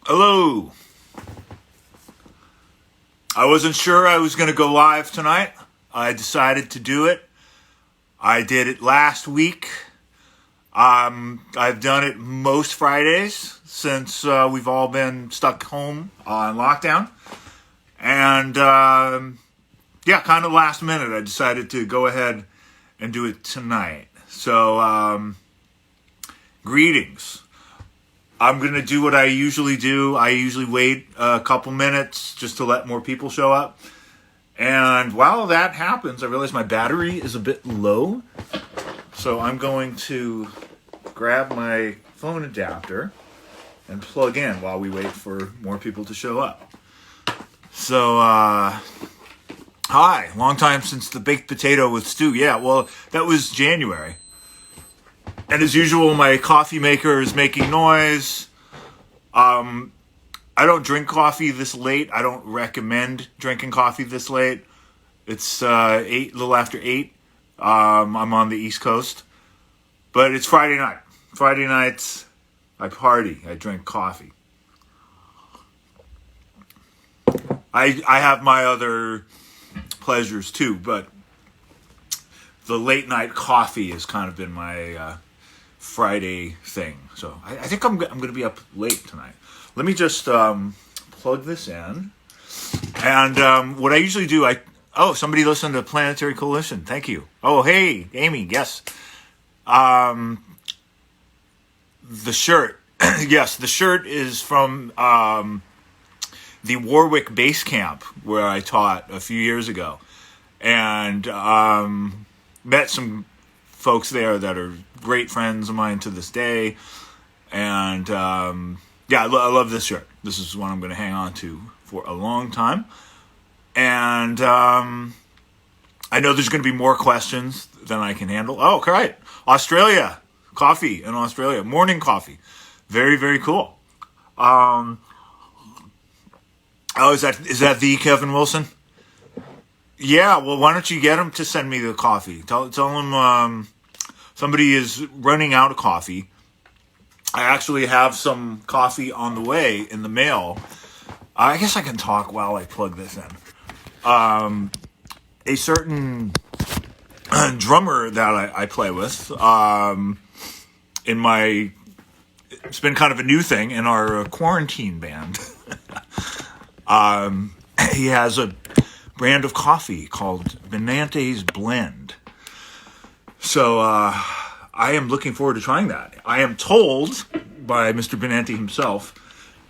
Hello. I wasn't sure I was going to go live tonight. I decided to do it. I did it last week. I've done it most Fridays since we've all been stuck home on lockdown. And kind of last minute, I decided to go ahead and do it tonight. So, greetings. I'm going to do what I usually do. I usually wait a couple minutes just to let more people show up. And while that happens, I realize my battery is a bit low. So I'm going to grab my phone adapter and plug in while we wait for more people to show up. So, hi. Long time since the baked potato with stew. Yeah, well, that was January. And as usual, my coffee maker is making noise. I don't drink coffee this late. I don't recommend drinking coffee this late. It's 8, a little after 8. I'm on the East Coast. But it's Friday night. Friday nights, I party. I drink coffee. I have my other pleasures too, but the late night coffee has kind of been my Friday thing. So I think I'm going to be up late tonight. Let me just plug this in. And what I usually do, somebody listened to Planetary Coalition. Thank you. Oh, hey, Amy, yes. The shirt. Yes, the shirt is from the Warwick Base Camp where I taught a few years ago. And met some folks there that are great friends of mine to this day. And I love this shirt. This is one I'm going to hang on to for a long time. And I know there's going to be more questions than I can handle. Oh, right. Australia. Coffee in Australia. Morning coffee. Very, very cool. Is that the Kevin Wilson? Yeah, well, why don't you get him to send me the coffee? Tell him somebody is running out of coffee. I actually have some coffee on the way in the mail. I guess I can talk while I plug this in. A certain drummer that I play with, it's been kind of a new thing in our quarantine band. He has a brand of coffee called Benante's Blend. So I am looking forward to trying that. I am told by Mr. Benante himself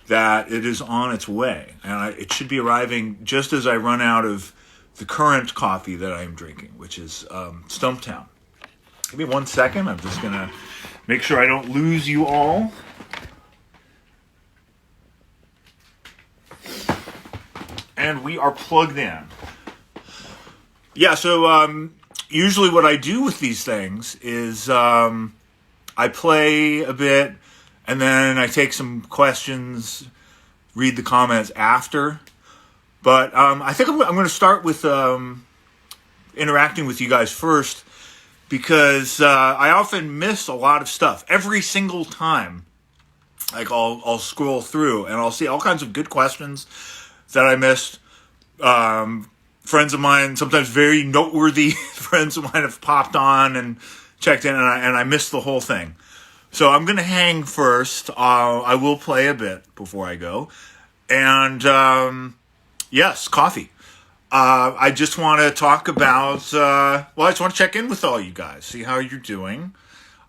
that it is on its way. And it should be arriving just as I run out of the current coffee that I am drinking, which is Stumptown. Give me 1 second. I'm just going to make sure I don't lose you all. And we are plugged in. Yeah, so usually what I do with these things is I play a bit, and then I take some questions, read the comments after. But I think I'm going to start with interacting with you guys first, because I often miss a lot of stuff. Every single time, like I'll scroll through, and I'll see all kinds of good questions that I missed. Friends of mine, sometimes very noteworthy friends of mine, have popped on and checked in, and I missed the whole thing. So I'm going to hang first. I will play a bit before I go. And yes, coffee. I just want to talk about, I just want to check in with all you guys, see how you're doing.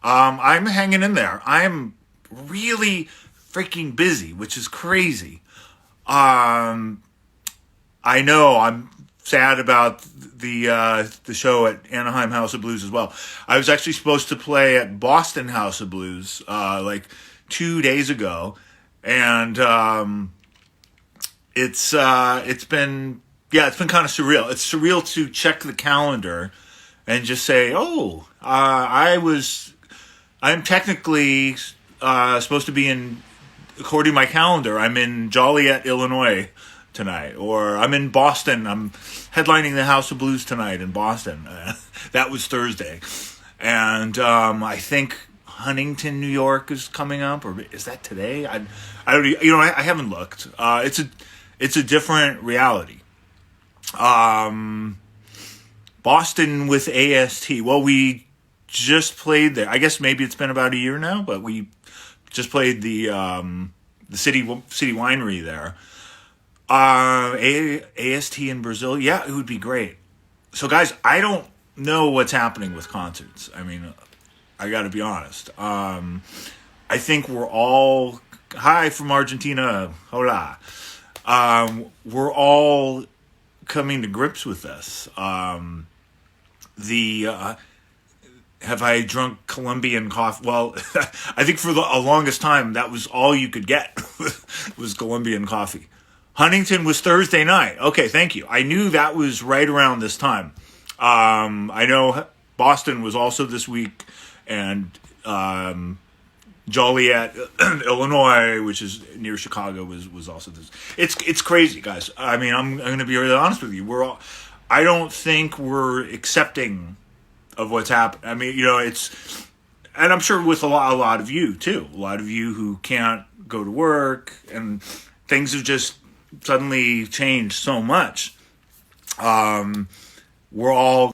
I'm hanging in there. I'm really freaking busy, which is crazy. I know I'm sad about the show at Anaheim House of Blues as well. I was actually supposed to play at Boston House of Blues like 2 days ago, and it's been kind of surreal. It's surreal to check the calendar and just say, I'm technically supposed to be in, according to my calendar, I'm in Joliet, Illinois tonight, or I'm in Boston. I'm headlining the House of Blues tonight in Boston. That was Thursday, and I think Huntington, New York is coming up, or is that today? I don't. I haven't looked. It's a different reality. Boston with AST. Well, we just played there. I guess maybe it's been about a year now, but we just played the city winery there. AST in Brazil. Yeah, it would be great. So, guys, I don't know what's happening with concerts. I mean, I got to be honest. I think we're all hi from Argentina. Hola. We're all coming to grips with this. Have I drunk Colombian coffee? Well, I think for the longest time, that was all you could get was Colombian coffee. Huntington was Thursday night. Okay, thank you. I knew that was right around this time. I know Boston was also this week, and Joliet, Illinois, which is near Chicago, was also this. It's crazy, guys. I mean, I'm going to be really honest with you. I don't think we're accepting of what's happened. I mean, it's, and I'm sure with a lot of you too, a lot of you who can't go to work, and things have just suddenly changed so much. We're all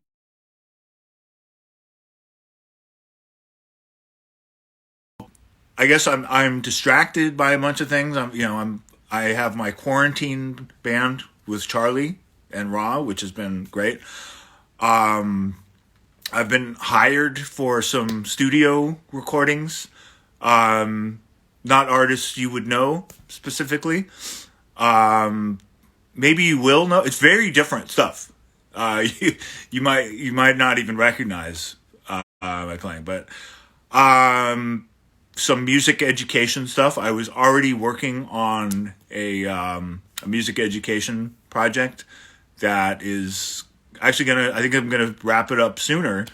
I guess I'm distracted by a bunch of things. I have my quarantine band with Charlie and Ra, which has been great. I've been hired for some studio recordings, not artists you would know specifically. Maybe you will know. It's very different stuff. You might not even recognize my playing, but some music education stuff. I was already working on a music education project that is actually I think I'm gonna wrap it up sooner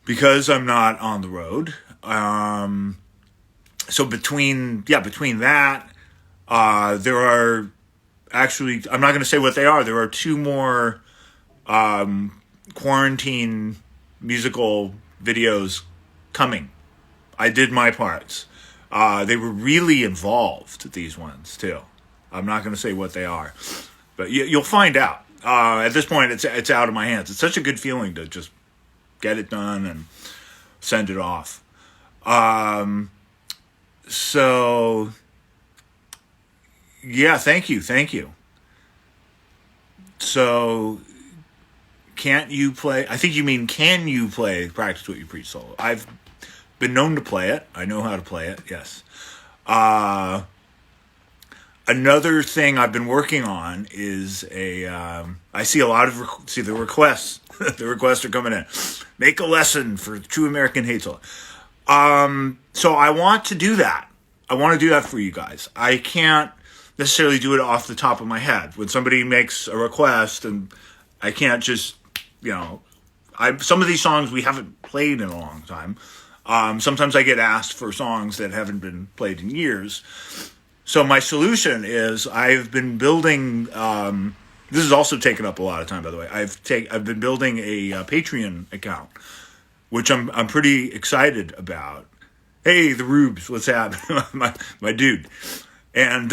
because I'm not on the road. So between that, there are actually, I'm not going to say what they are. There are 2 more quarantine musical videos coming. I did my parts. They were really involved, these ones, too. I'm not going to say what they are, but you'll find out. At this point, it's out of my hands. It's such a good feeling to just get it done and send it off. So, yeah, thank you. So, can't you play? I think you mean, can you play Practice What You Preach solo? I've been known to play it. I know how to play it, yes. Another thing I've been working on is I see a lot of the requests. The requests are coming in. Make a lesson for True American Hate Solo. So I want to do that. I want to do that for you guys. I can't necessarily do it off the top of my head. When somebody makes a request, and I can't just, some of these songs we haven't played in a long time. Sometimes I get asked for songs that haven't been played in years. So my solution is I've been building. This has also taken up a lot of time, by the way. I've been building a Patreon account, which I'm pretty excited about. Hey, the Rubes, what's happening? my dude. And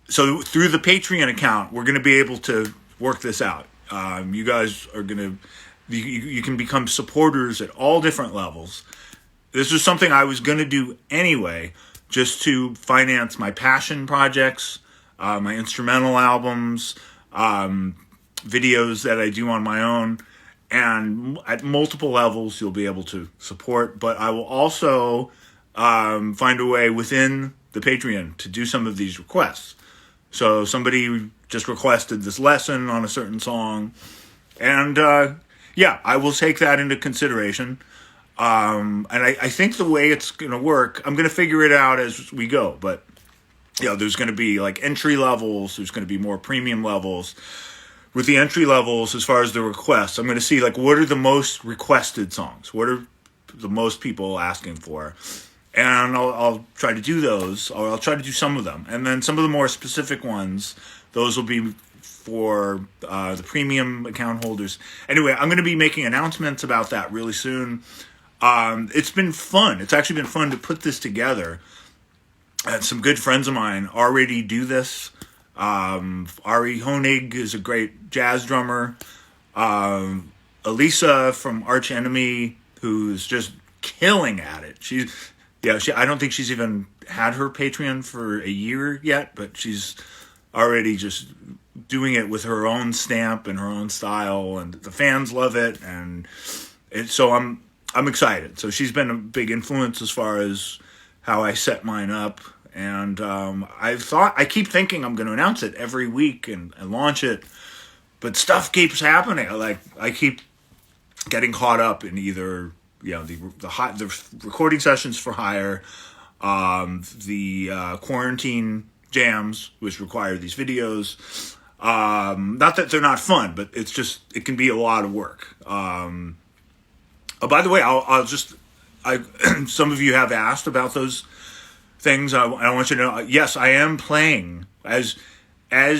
so through the Patreon account, we're going to be able to work this out. You guys are going to, you can become supporters at all different levels. This was something I was going to do anyway, just to finance my passion projects, my instrumental albums, videos that I do on my own. And at multiple levels, you'll be able to support. But I will also find a way within the Patreon to do some of these requests. So somebody just requested this lesson on a certain song. And I will take that into consideration. And I think the way it's going to work, I'm going to figure it out as we go. But, there's going to be like entry levels. There's going to be more premium levels. With the entry levels, as far as the requests, I'm going to see like what are the most requested songs? What are the most people asking for? and I'll try to do those, or I'll try to do some of them. And then some of the more specific ones, those will be for the premium account holders. Anyway, I'm going to be making announcements about that really soon. It's been fun. It's actually been fun to put this together. And some good friends of mine already do this. Ari Honig is a great jazz drummer. Elisa from Arch Enemy, who's just killing at it. I don't think she's even had her Patreon for a year yet, but she's already just doing it with her own stamp and her own style, and the fans love it, and so I'm excited. So she's been a big influence as far as how I set mine up, and I keep thinking I'm going to announce it every week and launch it, but stuff keeps happening. I keep getting caught up in either the recording sessions for hire, the quarantine jams, which require these videos. Not that they're not fun, but it can be a lot of work. Oh, by the way, some of you have asked about those things. I want you to know, yes, I am playing. As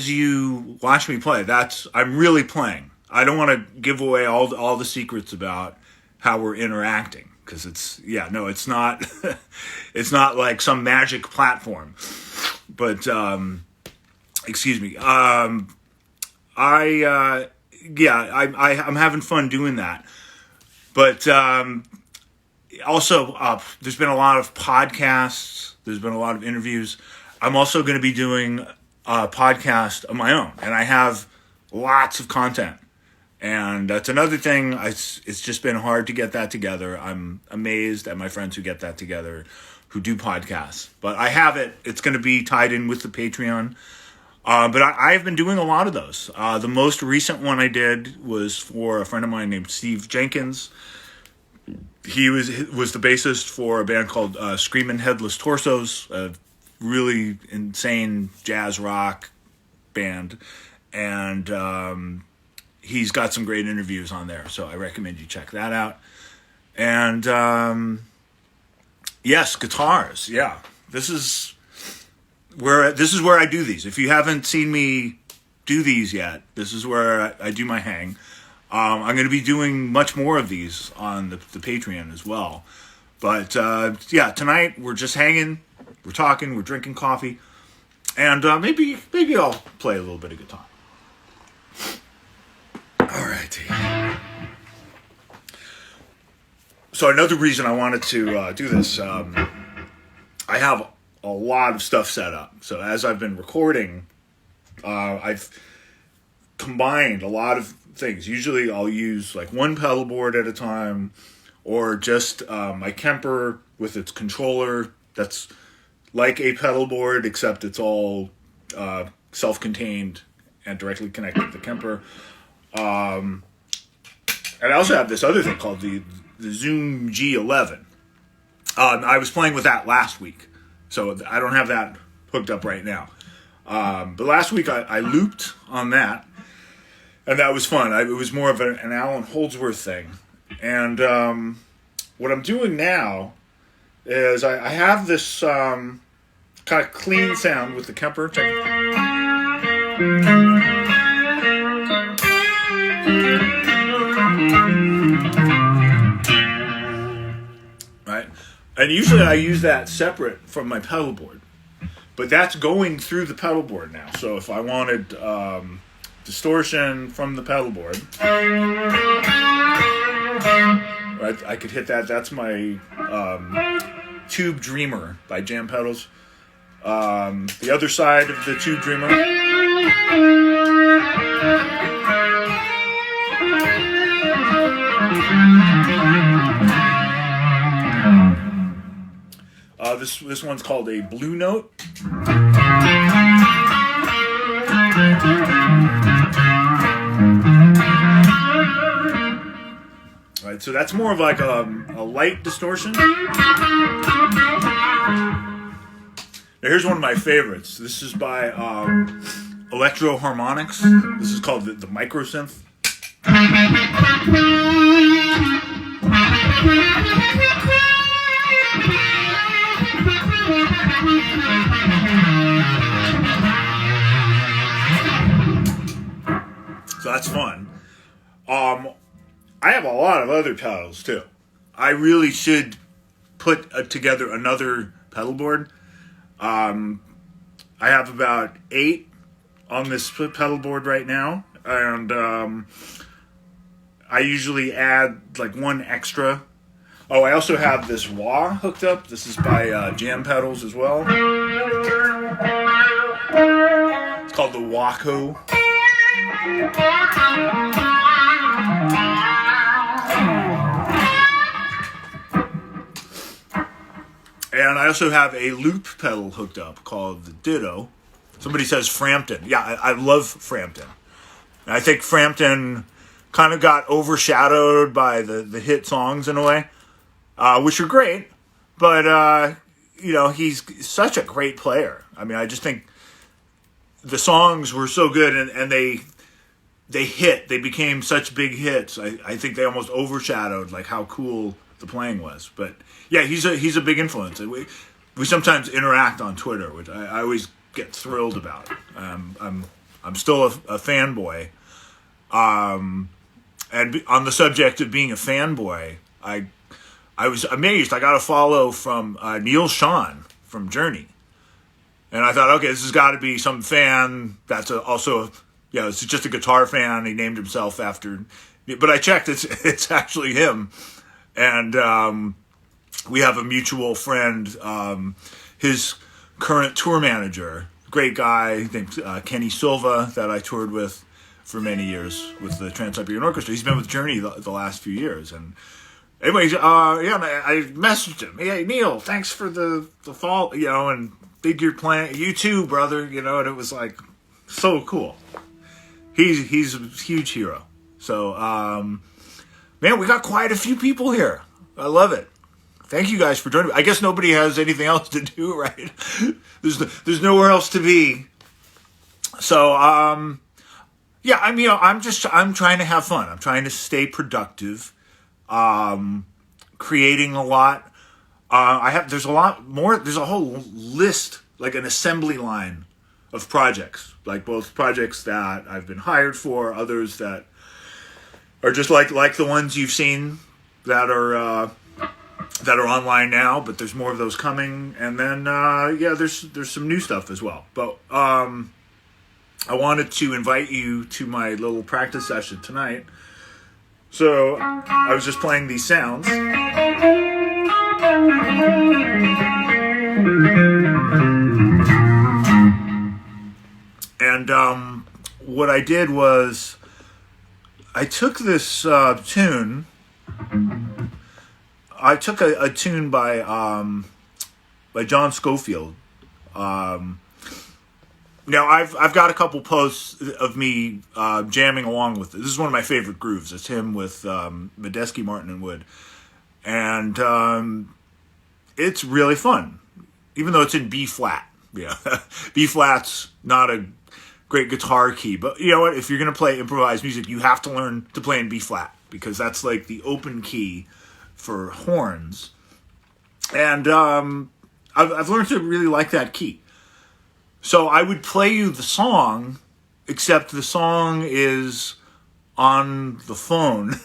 you watch me play, I'm really playing. I don't want to give away all the secrets about how we're interacting, because it's not it's not like some magic platform. But excuse me. I'm having fun doing that. But also, there's been a lot of podcasts. There's been a lot of interviews. I'm also going to be doing a podcast of my own, and I have lots of content. And that's another thing. It's just been hard to get that together. I'm amazed at my friends who get that together, who do podcasts. But I have it. It's going to be tied in with the Patreon. But I've been doing a lot of those. The most recent one I did was for a friend of mine named Steve Jenkins. He was the bassist for a band called Screamin' Headless Torsos, a really insane jazz rock band. And he's got some great interviews on there, so I recommend you check that out. And yes, guitars. Yeah, this is where I do these. If you haven't seen me do these yet, this is where I do my hang. I'm going to be doing much more of these on the Patreon as well. But tonight we're just hanging, we're talking, we're drinking coffee, and maybe I'll play a little bit of guitar. Alrighty. So another reason I wanted to do this, I have a lot of stuff set up. So as I've been recording, I've combined a lot of things. Usually I'll use like one pedal board at a time, or just my Kemper with its controller that's like a pedal board, except it's all self-contained and directly connected to the Kemper. And I also have this other thing called the Zoom G11. I was playing with that last week, so I don't have that hooked up right now. But last week I looped on that, and that was fun. It was more of an Alan Holdsworth thing. And what I'm doing now is I have this kind of clean sound with the Kemper. Right? And usually I use that separate from my pedal board. But that's going through the pedal board now. So if I wanted distortion from the pedal board, right, I could hit that. That's my Tube Dreamer by Jam Pedals. The other side of the Tube Dreamer, this one's called a Blue Note. Right, so that's more of like a light distortion. Now here's one of my favorites. This is by Electro Harmonics. This is called the Microsynth. I have a lot of other pedals too. I really should put together another pedal board. I have about 8 on this pedal board right now, and I usually add like one extra. Oh, I also have this wah hooked up. This is by Jam Pedals as well. It's called the Waco. And I also have a loop pedal hooked up called the Ditto. Somebody says Frampton. Yeah, I love Frampton. And I think Frampton kind of got overshadowed by the hit songs in a way, which are great. But, he's such a great player. I mean, I just think the songs were so good, and they hit. They became such big hits. I think they almost overshadowed like how cool the playing was. But yeah, he's a big influence. We sometimes interact on Twitter, which I always get thrilled about. I'm still a fanboy. And on the subject of being a fanboy, I was amazed. I got a follow from Neil Schon from Journey, and I thought, okay, this has got to be some fan that's it's just a guitar fan. He named himself after, but I checked. It's actually him, and we have a mutual friend. His current tour manager, great guy named Kenny Silva, that I toured with for many years with the Trans-Siberian Orchestra. He's been with Journey the last few years, and anyways, I messaged him. Hey, Neil, thanks for the fall, and think you're playing. You too, brother. And it was like so cool. He's a huge hero. So, man, we got quite a few people here. I love it. Thank you guys for joining me. I guess nobody has anything else to do, right? There's nowhere else to be. So, yeah, I'm trying to have fun. I'm trying to stay productive. Creating a lot. There's a lot more. There's a whole list, like an assembly line of projects, like both projects that I've been hired for, others that are just like the ones you've seen that are online now, but there's more of those coming. And then, there's some new stuff as well. But I wanted to invite you to my little practice session tonight. So I was just playing these sounds. And what I did was I took this tune. I took a tune by John Scofield. Now, I've got a couple posts of me jamming along with it. This is one of my favorite grooves. It's him with Medeski, Martin, and Wood. And it's really fun, even though it's in B flat. Yeah, B flat's not a great guitar key, but you know what? If you're going to play improvised music, you have to learn to play in B flat, because that's like the open key for horns. And I've learned to really like that key. So I would play you the song, except the song is on the phone,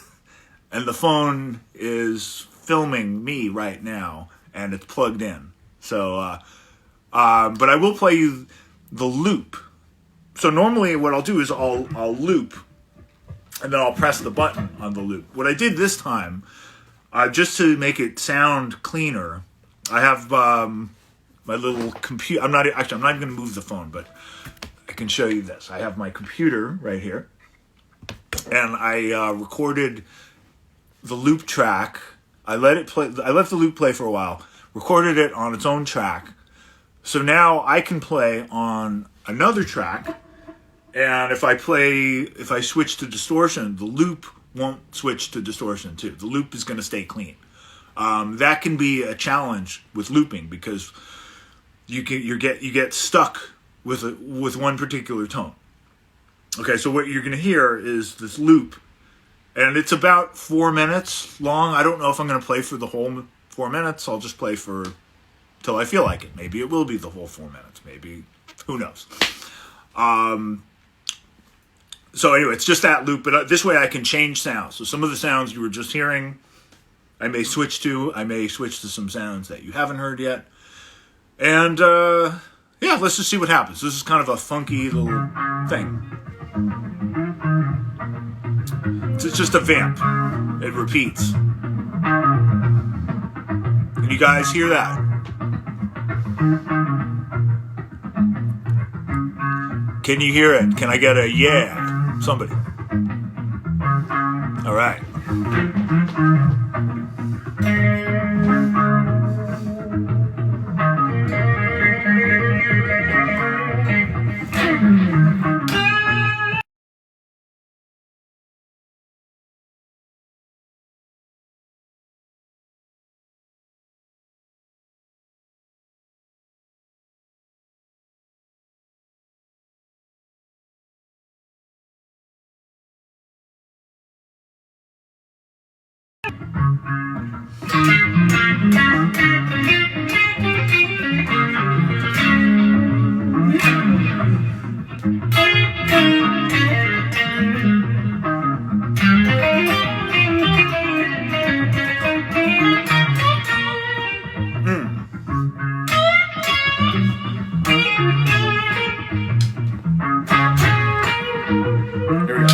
and the phone is filming me right now, and it's plugged in. So, but I will play you the loop. So normally what I'll do is I'll loop, and then I'll press the button on the loop. What I did this time, just to make it sound cleaner, I have my little computer. I'm not even going to move the phone, but I can show you this. I have my computer right here, and I recorded the loop track. I let it play. I let the loop play for a while. Recorded it on its own track. So now I can play on another track, and if I switch to distortion, the loop won't switch to distortion too. The loop is going to stay clean. That can be a challenge with looping, because you get stuck with one particular tone. Okay, so what you're going to hear is this loop, and it's about 4 minutes long. I don't know if I'm going to play for the whole 4 minutes. I'll just play till I feel like it. Maybe it will be the whole 4 minutes. Maybe, who knows? So anyway, it's just that loop, but this way I can change sounds. So some of the sounds you were just hearing, I may switch to. I may switch to some sounds that you haven't heard yet. And yeah, let's just see what happens. This is kind of a funky little thing. It's just a vamp. It repeats. Can you guys hear that? Can you hear it? Can I get a yeah? Somebody. All right. Here we go.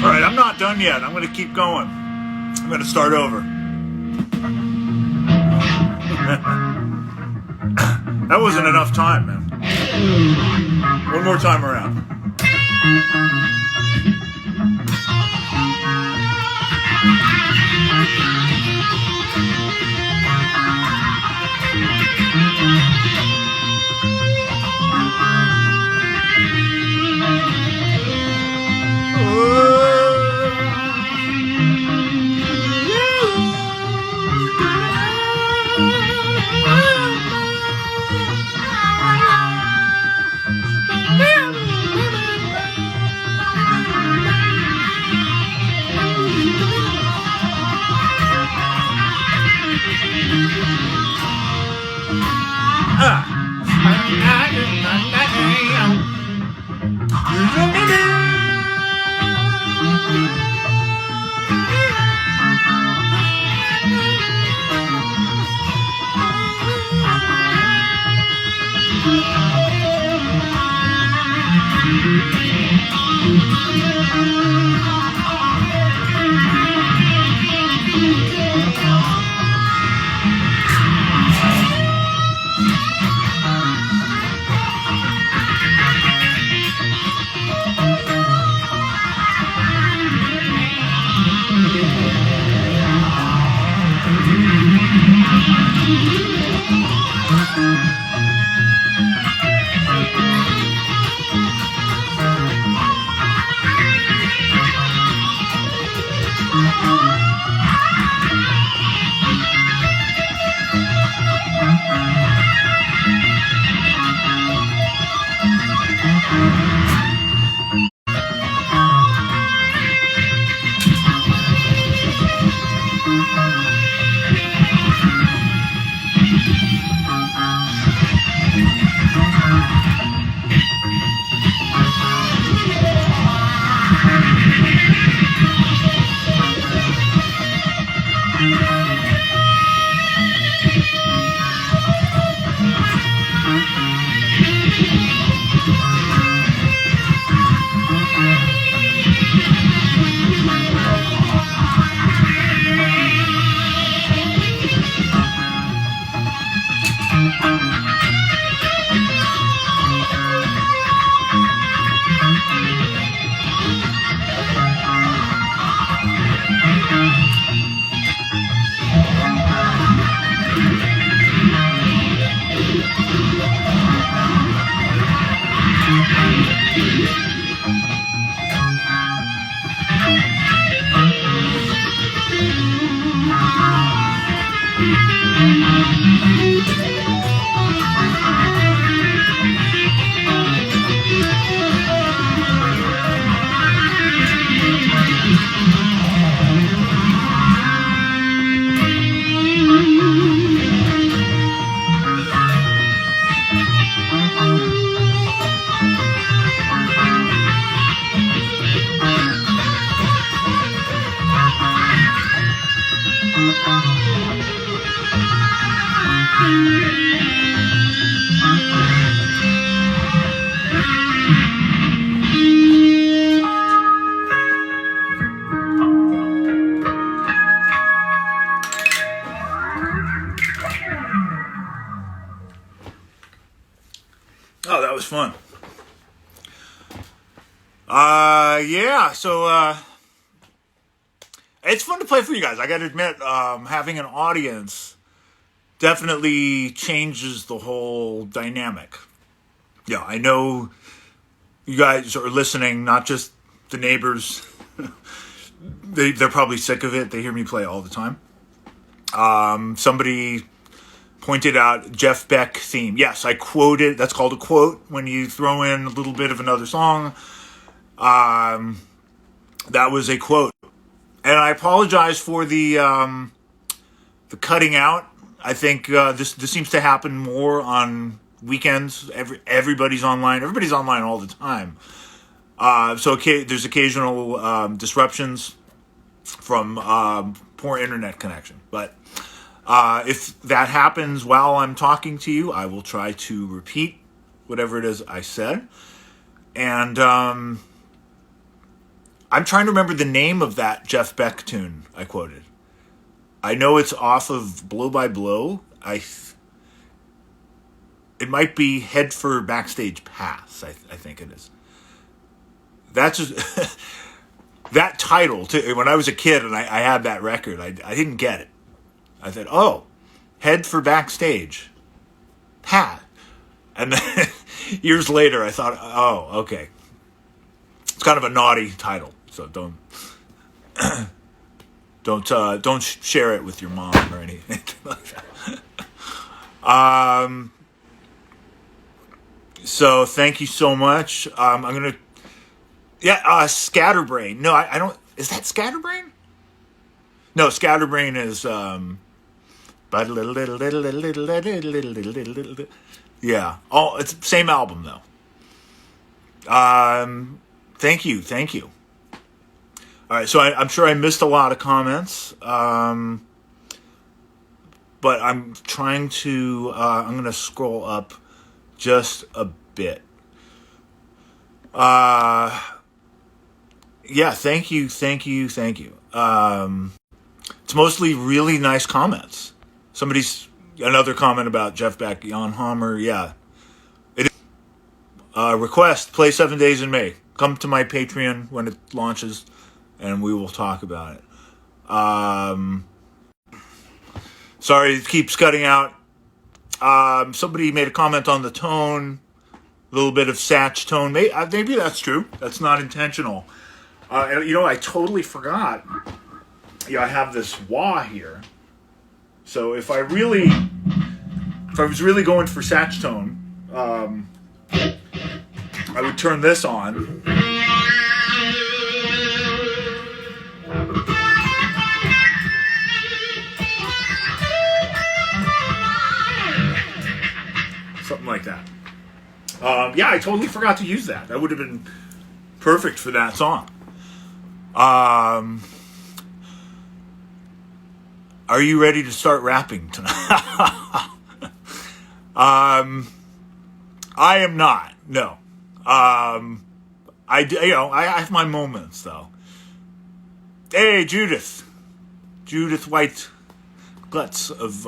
All right, I'm not done yet. I'm going to keep going. I'm going to start over. That wasn't enough time, man. One more time around. Oh, that was fun. Yeah, so it's fun to play for you guys. I got to admit, having an audience definitely changes the whole dynamic. Yeah, I know you guys are listening, not just the neighbors. They're probably sick of it. They hear me play all the time. Somebody pointed out Jeff Beck theme. Yes, I quoted. That's called a quote when you throw in a little bit of another song. That was a quote. And I apologize for the cutting out. I think this seems to happen more on weekends. Everybody's online. Everybody's online all the time. So there's occasional disruptions from poor internet connection. But if that happens while I'm talking to you, I will try to repeat whatever it is I said. And I'm trying to remember the name of that Jeff Beck tune I quoted. I know it's off of Blow by Blow. It might be Head for Backstage Pass. I think it is. That's just that title. When I was a kid and I had that record, I didn't get it. I said, "Oh, Head for Backstage Pass," and then years later, I thought, "Oh, okay." It's kind of a naughty title, so don't share it with your mom or anything like that. So thank you so much. I'm gonna, Scatterbrain. No, I don't. Is that Scatterbrain? No, Scatterbrain is yeah. Oh, it's the same album though. Thank you. All right, so I'm sure I missed a lot of comments, but I'm trying to. I'm going to scroll up just a bit. Yeah, thank you. It's mostly really nice comments. Another comment about Jeff Beck, Jan Hammer. Yeah, it is. Request play 7 Days in May. Come to my Patreon when it launches, and we will talk about it. Sorry, it keeps cutting out. Somebody made a comment on the tone, a little bit of Satch tone. Maybe that's true. That's not intentional. I totally forgot. I have this wah here. So if I was really going for Satch tone, I would turn this on. Something like that. I totally forgot to use that. That would have been perfect for that song. Are you ready to start rapping tonight? I am not. No. I have my moments though. Hey, Judith White Glutz of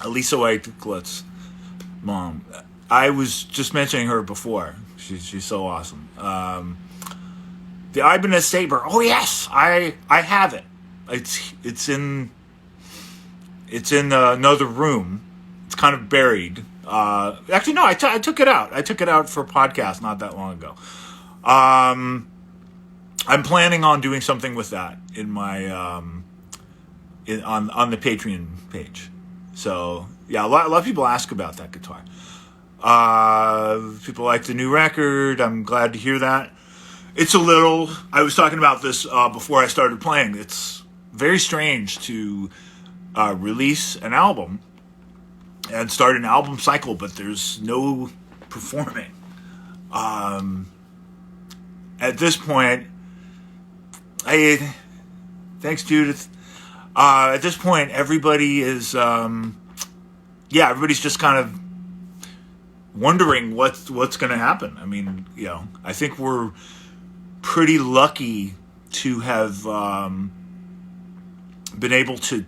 Elisa White Glutz mom. I was just mentioning her before. She's so awesome. The Ibanez Saber. Oh yes, I have it. It's in another room. It's kind of buried. Actually, no, I took it out. I took it out for a podcast not that long ago. I'm planning on doing something with that in my on the Patreon page. So yeah, a lot of people ask about that guitar. People like the new record. I'm glad to hear that. It's a little. I was talking about this before I started playing. It's very strange to release an album and start an album cycle, but there's no performing. At this point, thanks, Judith. At this point, everybody is, everybody's just kind of wondering what's going to happen. I mean, I think we're pretty lucky to have been able to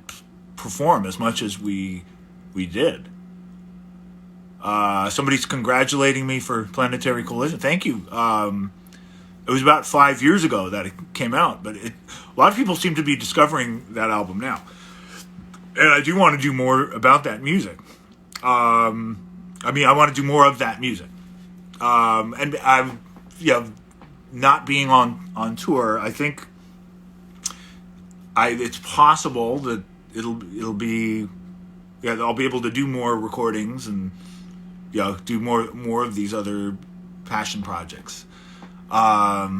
perform as much as we did. Somebody's congratulating me for Planetary Collision. Thank you. It was about 5 years ago that it came out, but a lot of people seem to be discovering that album now. And I do want to do more about that music. I want to do more of that music. And I'm, not being on tour, I think it's possible that it'll be, I'll be able to do more recordings and, do more of these other passion projects. But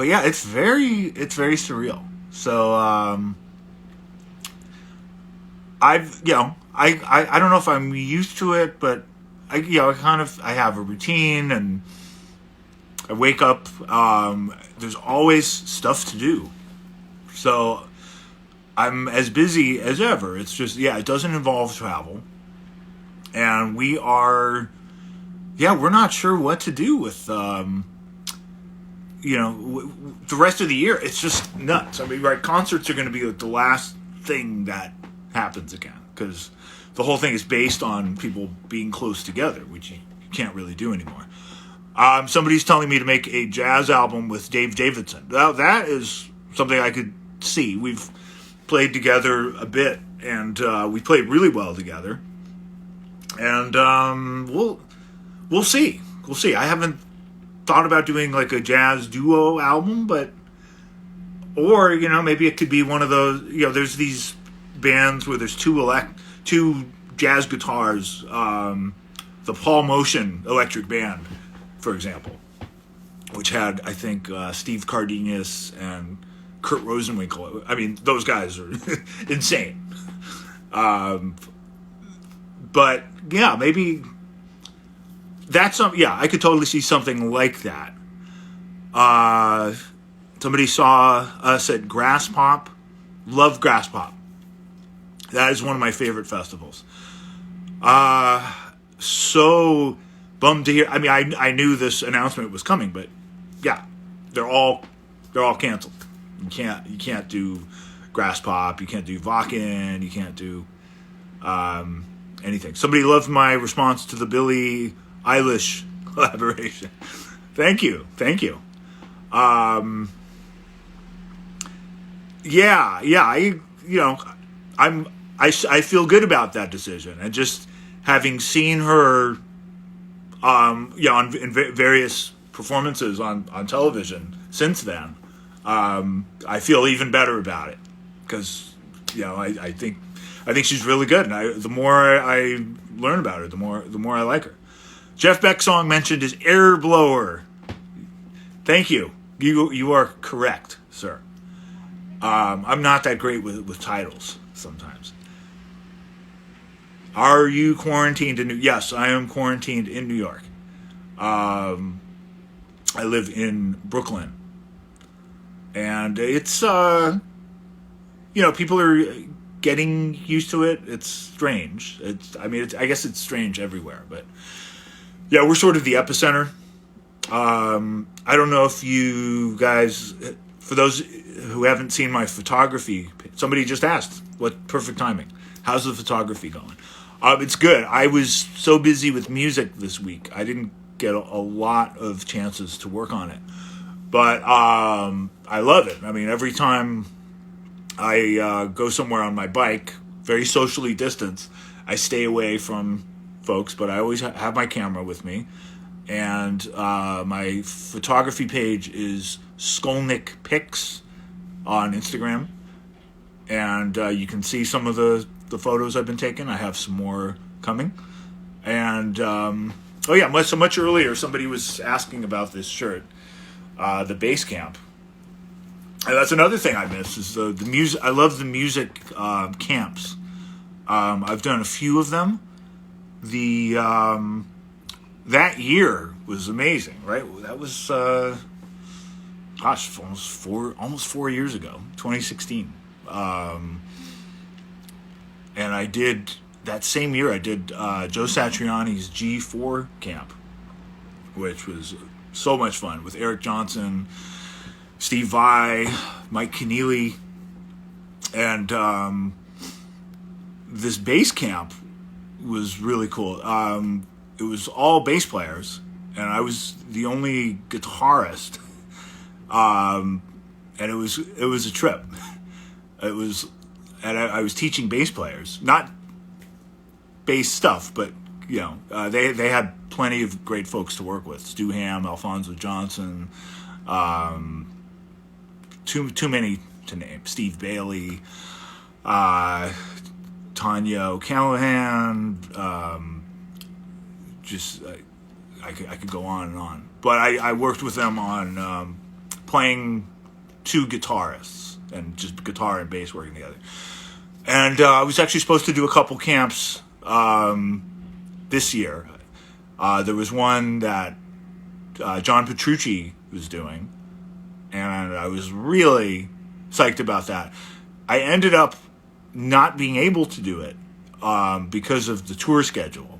yeah, it's very surreal. So, I don't know if I'm used to it, but I have a routine and I wake up, there's always stuff to do. So I'm as busy as ever. It's just, it doesn't involve travel. And we are, we're not sure what to do with, the rest of the year. It's just nuts. I mean, right, concerts are going to be the last thing that happens again, because the whole thing is based on people being close together, which you can't really do anymore. Somebody's telling me to make a jazz album with Dave Davidson. Now, that is something I could see. We've played together a bit, and we played really well together. And we'll see. We'll see. I haven't thought about doing like a jazz duo album, or maybe it could be one of those. There's these bands where there's two jazz guitars. The Paul Motion Electric Band, for example, which had, I think, Steve Cardenas and Kurt Rosenwinkel. I mean, those guys are insane. But yeah, maybe that's I could totally see something like that. Uh, Somebody saw us at Grass Pop. Love Grass Pop. That is one of my favorite festivals. So bummed to hear. I mean, I knew this announcement was coming, but yeah, they're all canceled. You can't do Grass Pop. You can't do Vakken. You can't do anything. Somebody loved my response to the Billie Eilish collaboration. Thank you. I feel good about that decision, and just having seen her, in various performances on television since then, I feel even better about it because, I think she's really good, and the more I learn about her, the more I like her. Jeff Becksong mentioned his air blower. Thank you. You are correct, sir. I'm not that great with titles sometimes. Are you quarantined in Yes, I am quarantined in New York. I live in Brooklyn. And it's, people are getting used to it. It's strange. I guess it's strange everywhere. But, yeah, we're sort of the epicenter. I don't know if you guys, for those who haven't seen my photography, somebody just asked, what perfect timing. How's the photography going? It's good. I was so busy with music this week, I didn't get a lot of chances to work on it. But I love it. I mean, every time I go somewhere on my bike, very socially distanced, I stay away from folks, but I always have my camera with me. And my photography page is Skolnick Pics on Instagram. And you can see some of the photos I've been taking. I have some more coming. And, much earlier, somebody was asking about this shirt, the base camp. And that's another thing I miss, is the music. I love the music camps. I've done a few of them. That year was amazing, right? That was, almost 4 years ago, 2016. And I did, that same year, I did Joe Satriani's G4 camp, which was so much fun, with Eric Johnson, Steve Vai, Mike Keneally, and this bass camp was really cool. It was all bass players, and I was the only guitarist, and it was a trip. I was teaching bass players, not bass stuff, but they had plenty of great folks to work with: Stu Ham, Alfonso Johnson, too many to name. Steve Bailey, Tanya O'Callahan. I could go on and on. But I worked with them on playing two guitarists and just guitar and bass working together. And I was actually supposed to do a couple camps this year. There was one that John Petrucci was doing, and I was really psyched about that. I ended up not being able to do it because of the tour schedule.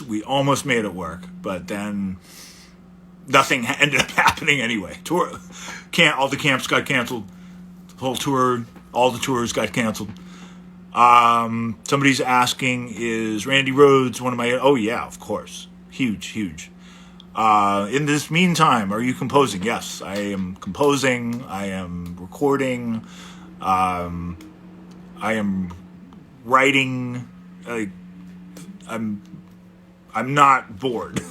We almost made it work, but then nothing ended up happening anyway. All the camps got canceled. The whole tour, all the tours got canceled. Somebody's asking, is Randy Rhoads one of my... Oh, yeah, of course. Huge. In this meantime, are you composing? Yes, I am composing. I am recording. I am writing. I'm not bored.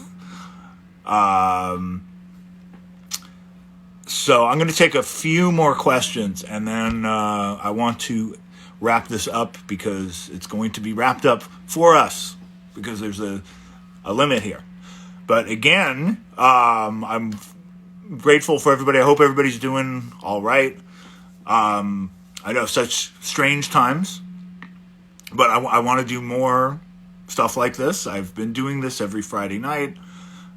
So I'm going to take a few more questions, and then I want to wrap this up, because it's going to be wrapped up for us, because there's a limit here. But again, I'm grateful for everybody. I hope everybody's doing all right. I know such strange times, but I want to do more stuff like this. I've been doing this every Friday night,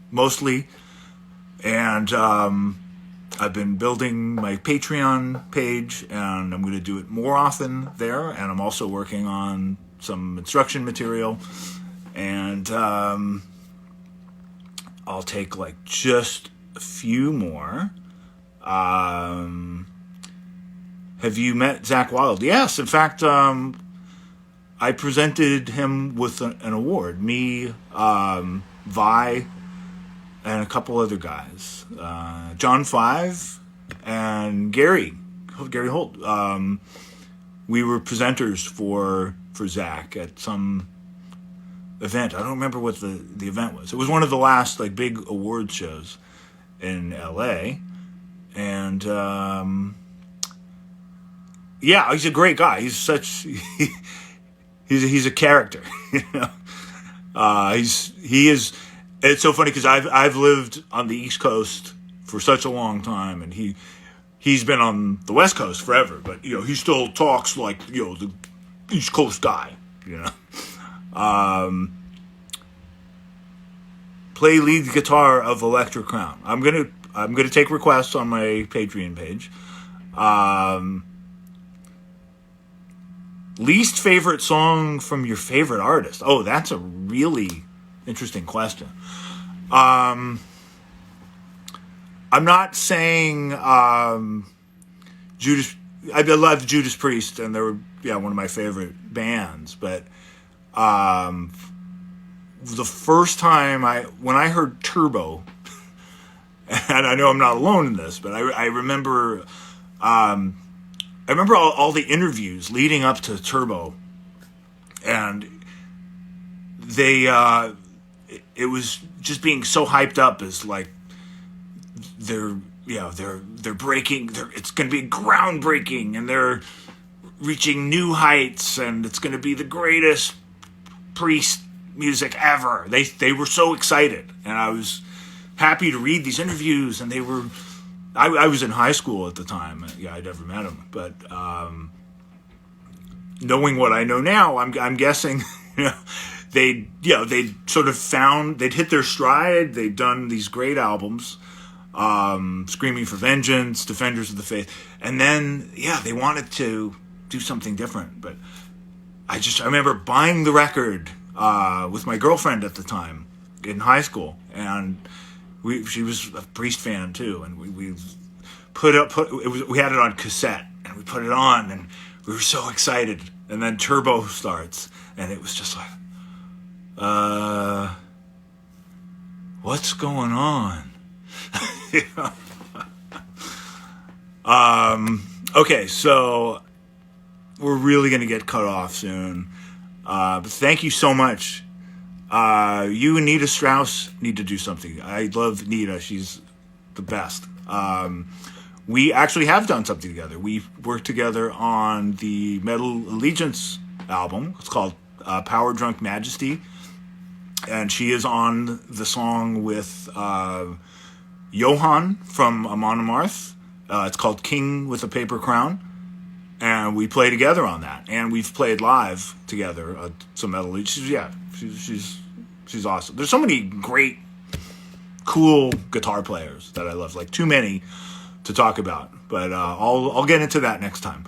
mostly. And I've been building my Patreon page, and I'm going to do it more often there. And I'm also working on some instruction material. And I'll take like just a few more. Have you met Zach Wild? Yes, in fact, I presented him with an award. Me, Vi, and a couple other guys. John Five and Gary Holt. We were presenters for Zach at some event. I don't remember what the event was. It was one of the last like big award shows in LA. And yeah, he's a great guy. He's such he's a character, you know. He is. It's so funny because I've lived on the East Coast for such a long time, and he's been on the West Coast forever. But you know, he still talks like, you know, the East Coast guy. You know, play lead guitar of Electric Crown. I'm gonna take requests on my Patreon page. Least favorite song from your favorite artist? Oh, that's a really interesting question. I'm not saying Judas. I love Judas Priest, and they were one of my favorite bands. But the first time when I heard Turbo, and I know I'm not alone in this, but I remember. I remember all the interviews leading up to Turbo, and it was just being so hyped up as like they're breaking. It's going to be groundbreaking, and they're reaching new heights, and it's going to be the greatest Priest music ever. They were so excited, and I was happy to read these interviews, and they were. I was in high school at the time. Yeah, I'd never met him, but knowing what I know now, I'm guessing, they'd sort of they'd hit their stride. They'd done these great albums, Screaming for Vengeance, Defenders of the Faith, and then they wanted to do something different. But I remember buying the record with my girlfriend at the time in high school, and. She was a Priest fan too, and we had it on cassette, and we put it on, and we were so excited. And then Turbo starts, and it was just like, what's going on? Okay, so we're really gonna get cut off soon. But thank you so much. You and Nita Strauss need to do something. I love Nita. She's the best. We actually have done something together. We worked together on the Metal Allegiance album. It's called Power Drunk Majesty. And she is on the song with Johan from Amon Amarth. It's called King with a Paper Crown. And we play together on that. And we've played live together some Metal Allegiance. She's awesome. There's so many great, cool guitar players that I love. Like too many to talk about, but I'll get into that next time.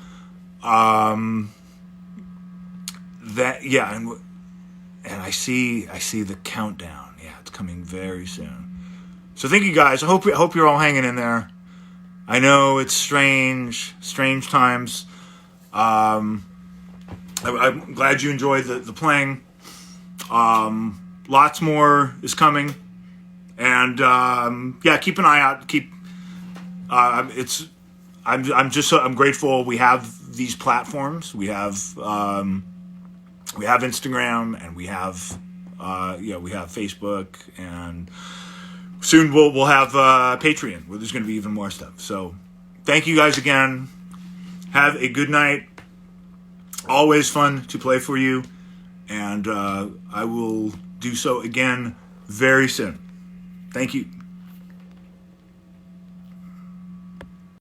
And I see the countdown. Yeah, it's coming very soon. So thank you guys. I hope you're all hanging in there. I know it's strange times. I'm glad you enjoyed the playing. Lots more is coming, and keep an eye out. I'm grateful we have these platforms. We have Instagram, and we have Facebook, and soon we'll have Patreon, where there's going to be even more stuff. So thank you guys again. Have a good night. Always fun to play for you. And I will do so again very soon. Thank you.